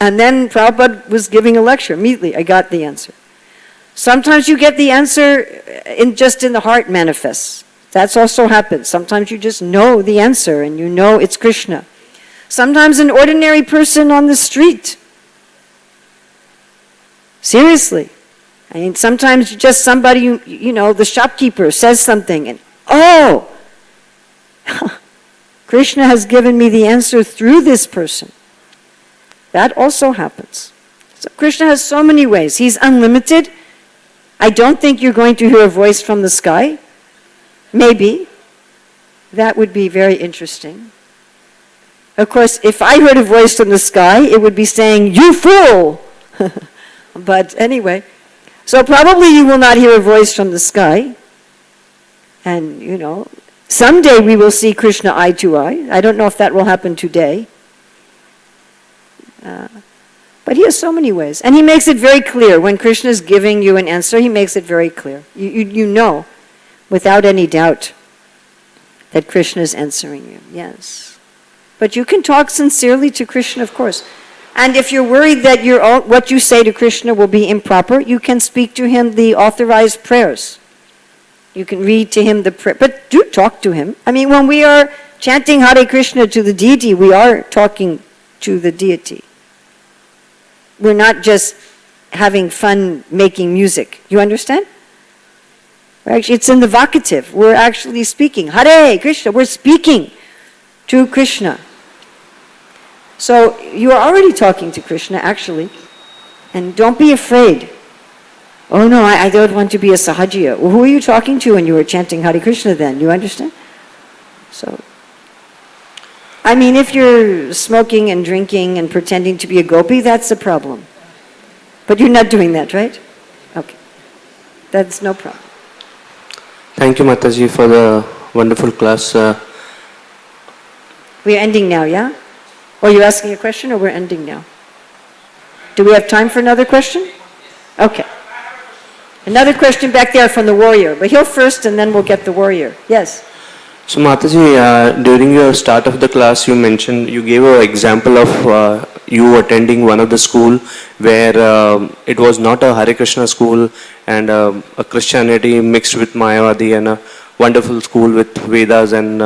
And then Prabhupada was giving a lecture. Immediately I got the answer. Sometimes you get the answer just in the heart manifests. That's also happens. Sometimes you just know the answer and you know it's Krishna. Sometimes an ordinary person on the street. Seriously. I mean, sometimes just somebody, you know, the shopkeeper says something and, oh, Krishna has given me the answer through this person. That also happens. So Krishna has so many ways. He's unlimited. I don't think you're going to hear a voice from the sky. Maybe. That would be very interesting. Of course, if I heard a voice from the sky, it would be saying, "You fool!" But anyway, so probably you will not hear a voice from the sky. And, you know, someday we will see Krishna eye to eye. I don't know if that will happen today. But he has so many ways. And he makes it very clear. When Krishna is giving you an answer, he makes it very clear. You know, without any doubt, that Krishna is answering you. Yes. But you can talk sincerely to Krishna, of course. And if you're worried that what you say to Krishna will be improper, you can speak to him the authorized prayers. You can read to him the prayer. But do talk to him. I mean, when we are chanting Hare Krishna to the deity, we are talking to the deity. We're not just having fun making music. You understand? Actually, it's in the vocative. We're actually speaking. Hare Krishna. We're speaking to Krishna. So you are already talking to Krishna, actually. And don't be afraid. Oh no, I don't want to be a sahajiya. Well, who are you talking to when you were chanting Hare Krishna then? You understand? So, I mean, if you're smoking and drinking and pretending to be a gopi, that's a problem. But you're not doing that, right? Okay. That's no problem. Thank you, Mataji, for the wonderful class. We're ending now, yeah? Or you're asking a question, or we're ending now? Do we have time for another question? Okay. Another question back there from the warrior. But he'll first, and then we'll get the warrior. Yes? So, Mataji, during your start of the class, you gave an example of you attending one of the school where it was not a Hare Krishna school and a Christianity mixed with Mayavadi, and a wonderful school with Vedas and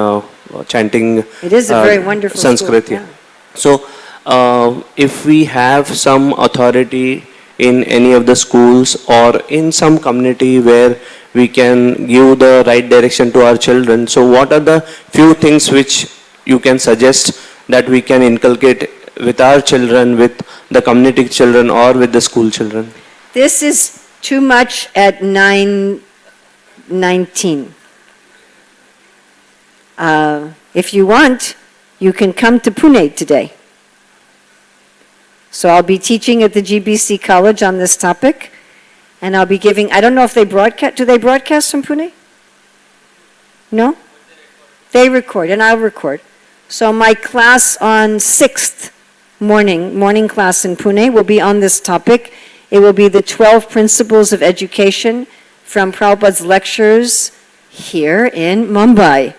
chanting. It is a very wonderful Sanskrit. school. Yeah. So, if we have some authority in any of the schools or in some community where we can give the right direction to our children, so what are the few things which you can suggest that we can inculcate with our children, with the community children, or with the school children? This is too much at 9:19. If you want, you can come to Pune today. So I'll be teaching at the GBC College on this topic, and I'll be giving, I don't know if they broadcast, do they broadcast from Pune? No? They record, and I'll record. So my class on 6th morning class in Pune will be on this topic. It will be the 12 Principles of Education from Prabhupada's lectures here in Mumbai,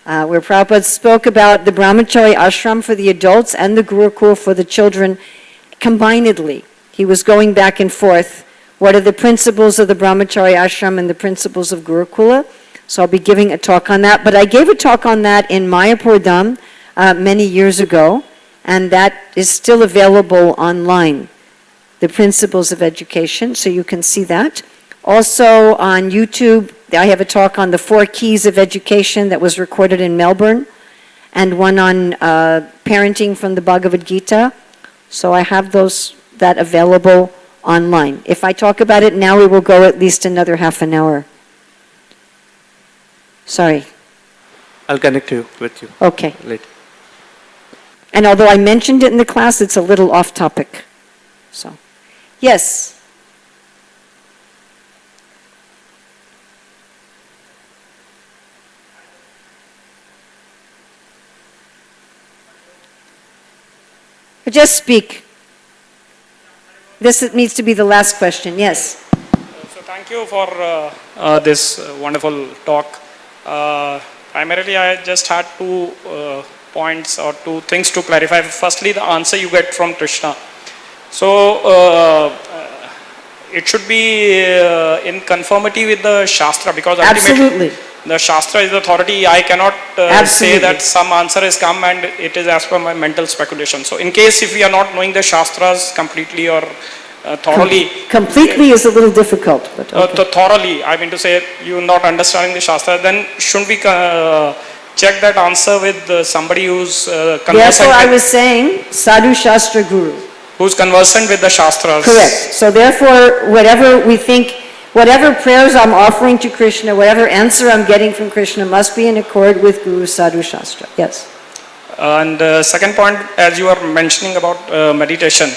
where Prabhupada spoke about the Brahmachari Ashram for the adults and the Gurukul for the children combinedly. He was going back and forth. What are the principles of the Brahmachari Ashram and the principles of Gurukula? So I'll be giving a talk on that. But I gave a talk on that in Mayapur Dham many years ago, and that is still available online, the Principles of Education, so you can see that. Also on YouTube, I have a talk on the 4 keys of education that was recorded in Melbourne, and one on parenting from the Bhagavad Gita. So I have that available online. If I talk about it now, we will go at least another half an hour. Sorry. I'll connect you with you. Okay. Later. And although I mentioned it in the class, it's a little off topic. So, yes. Just speak. This needs to be the last question. Yes. So thank you for this wonderful talk. Primarily, I just had 2 points or 2 things to clarify. Firstly, the answer you get from Krishna. So it should be in conformity with the Shastra, because Absolutely. The Shastra is the authority. I cannot say that some answer has come and it is as per my mental speculation. So in case if we are not knowing the Shastras completely, or thoroughly. Completely is a little difficult, but okay. Thoroughly, I mean to say, you're not understanding the Shastra, then shouldn't we check that answer with somebody who's conversant? Therefore, I was saying, Sadhu Shastra Guru. Who's conversant with the Shastras. Correct. So therefore, whatever we think, whatever prayers I'm offering to Krishna, whatever answer I'm getting from Krishna must be in accord with Guru Sadhu Shastra. Yes. And second point, as you are mentioning about meditation,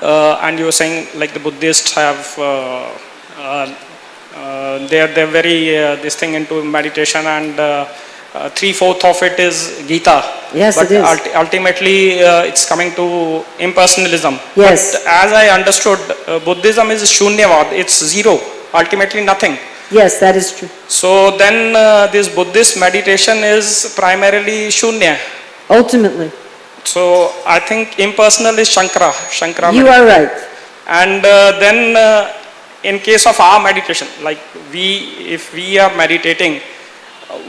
and you were saying like the Buddhists have, they're very this thing into meditation, and 3/4 of it is Gita. Yes, but it is. Ultimately, it's coming to impersonalism. Yes. But as I understood, Buddhism is Shunyavad. It's zero. Ultimately, nothing. Yes, that is true. So then, this Buddhist meditation is primarily Shunya. Ultimately. So I think impersonal is Shankara. You are right. And then in case of our meditation, like if we are meditating,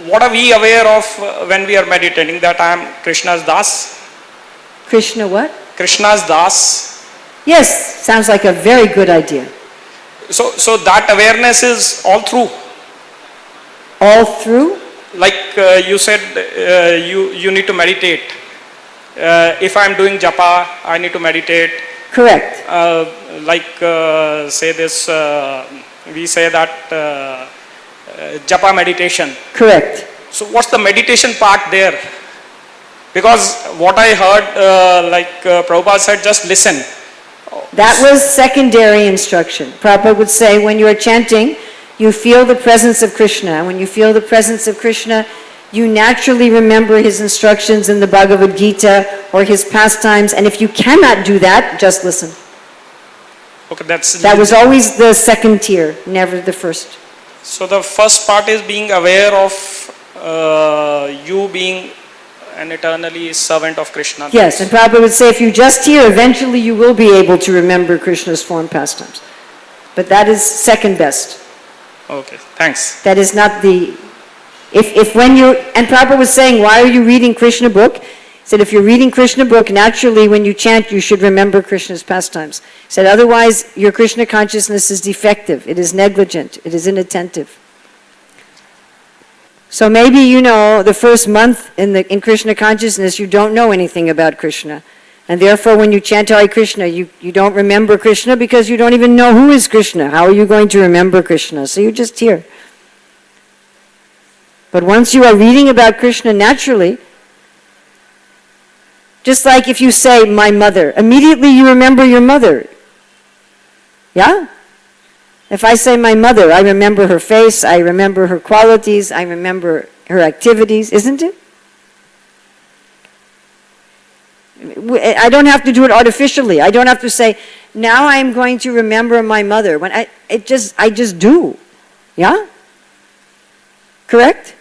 what are we aware of when we are meditating? That I am Krishna's Das? Krishna what? Krishna's Das. Yes, sounds like a very good idea. So that awareness is all through. All through? Like you said, you need to meditate. If I am doing japa, I need to meditate. Correct. Say this, we say that japa meditation. Correct. So what's the meditation part there? Because what I heard, Prabhupada said, just listen. That was secondary instruction. Prabhupada would say, when you are chanting, you feel the presence of Krishna. And when you feel the presence of Krishna, you naturally remember his instructions in the Bhagavad Gita or his pastimes. And if you cannot do that, just listen. Okay, that was always the second tier, never the first. So the first part is being aware of you being an eternally servant of Krishna. Yes, and Prabhupada would say, if you just hear, eventually you will be able to remember Krishna's form pastimes. But that is second best. Okay, thanks. That is not the... If when you... And Prabhupada was saying, why are you reading Krishna book? He said, if you're reading Krishna book, naturally when you chant, you should remember Krishna's pastimes. He said, otherwise your Krishna consciousness is defective. It is negligent. It is inattentive. So maybe, the first month in Krishna consciousness, you don't know anything about Krishna. And therefore, when you chant Hare Krishna, you don't remember Krishna because you don't even know who is Krishna. How are you going to remember Krishna? So you just hear. But once you are reading about Krishna naturally, just like if you say, my mother, immediately you remember your mother. Yeah? If I say my mother, I remember her face, I remember her qualities, I remember her activities, isn't it? I don't have to do it artificially. I don't have to say, now I'm going to remember my mother. When I just do. Yeah? Correct?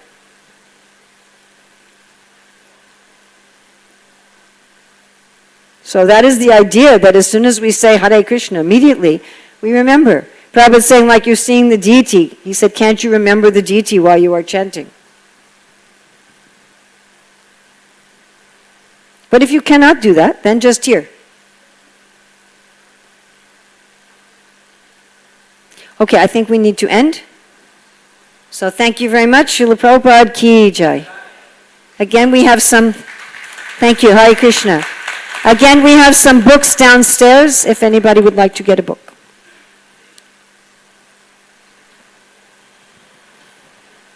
So that is the idea, that as soon as we say Hare Krishna, immediately we remember. Prabhupada is saying, like you're seeing the deity. He said, can't you remember the deity while you are chanting? But if you cannot do that, then just hear. Okay, I think we need to end. So thank you very much. Srila Prabhupada Ki Jai. Again, we have some... Thank you, Hare Krishna. Again, we have some books downstairs if anybody would like to get a book.